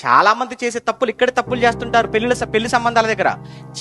చాలా మంది చేసే తప్పులు ఇక్కడే తప్పులు చేస్తుంటారు. పెళ్లి సంబంధాల దగ్గర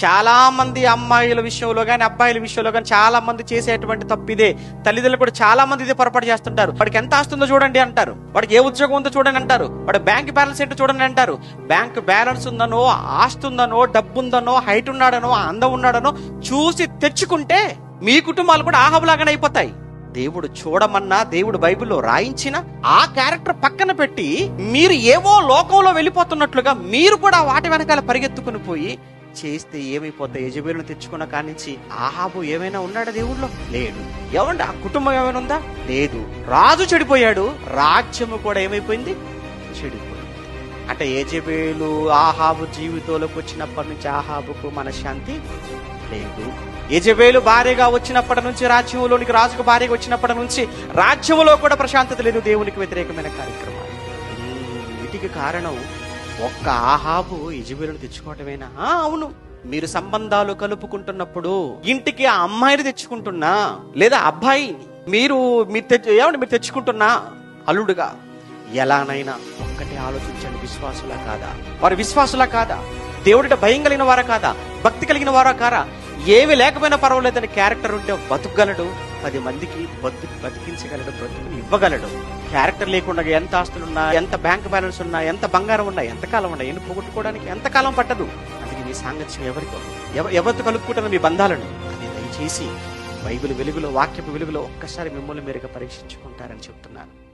చాలా మంది అమ్మాయిల విషయంలో కానీ అబ్బాయిల విషయంలో కానీ చాలా మంది చేసేటువంటి తప్పు ఇదే. తల్లిదండ్రులు కూడా చాలా మంది ఇదే పొరపాటు చేస్తుంటారు. వాడికి ఎంత ఆస్తుందో చూడండి అంటారు, వాడికి ఏ ఉద్యోగం ఉందో చూడండి అంటారు, వాడి బ్యాంక్ బ్యాలెన్స్ ఏంటో చూడండి అంటారు. బ్యాంక్ బ్యాలెన్స్ ఉందనో, ఆస్తి ఉందనో, డబ్బు ఉందనో, హైట్ ఉన్నాడనో, అందం ఉన్నాడనో చూసి తెచ్చుకుంటే మీ కుటుంబాలు కూడా ఆహాబులాగానే అయిపోతాయి. దేవుడు చూడమన్నా, దేవుడు బైబిల్లో రాయించిన ఆ క్యారెక్టర్ పక్కన పెట్టి మీరు ఏవో లోకంలో వెళ్ళిపోతున్నట్లుగా మీరు కూడా వాటి వెనకాల పరిగెత్తుకుని పోయి చేస్తే ఏమైపోతాయి? యెజెబెలును తెచ్చుకున్న కానించి ఆహాబు ఏమైనా ఉన్నాడా దేవుళ్ళో? లేడు. ఏమండి ఆ కుటుంబం ఏమైనా ఉందా? లేదు. రాజు చెడిపోయాడు, రాజ్యము కూడా ఏమైపోయింది? చెడిపోయింది. అంటే యెజెబెలు ఆహాబు జీవితంలోకి వచ్చినప్పటి నుంచి ఆహాబుకు మనశ్శాంతి లేదు. యెజెబెలు భార్యగా వచ్చినప్పటి నుంచి, రాజ్యంలోనికి రాజుకు భార్యగా వచ్చినప్పటి నుంచి రాజ్యంలో కూడా ప్రశాంతత లేదు. దేవునికి వ్యతిరేకమైన కార్యక్రమాలు. వీటికి కారణం ఒక్క ఆహాబు యెజెబెలును తెచ్చుకోవటమేనా? అవును. మీరు సంబంధాలు కలుపుకుంటున్నప్పుడు ఇంటికి ఆ అమ్మాయిని తెచ్చుకుంటున్నా, లేదా అబ్బాయి మీరు తెచ్చుకుంటున్నా అల్లుడుగా, ఎలానైనా ఒక్కటే ఆలోచించండి, విశ్వాసులా కాదా? వారు విశ్వాసులా కాదా? దేవుడిట భయం కలిగిన వారా కాదా? భక్తి కలిగిన వారా కారా? ఏమి లేకపోయినా పర్వాలేదని క్యారెక్టర్ ఉంటే బతుకగలడు, 10 మందికి బతికించగలడు, బ్రతుకుని ఇవ్వగలడు. క్యారెక్టర్ లేకుండా ఎంత ఆస్తులున్నా, ఎంత బ్యాంక్ బ్యాలెన్స్ ఉన్నా, ఎంత బంగారం ఉన్నా, ఎంతకాలం ఉన్నా, ఎన్ని పోగొట్టుకోవడానికి ఎంతకాలం పట్టదు. అందుకే మీ సాంగత్యం ఎవరితో కలుపుకుంటున్న మీ బంధాలను అది దయచేసి బైబిల్ వెలుగులో, వాక్యపు వెలుగులో ఒక్కసారి మిమ్మల్ని మీరుగా పరీక్షించుకుంటారని చెప్తున్నాను.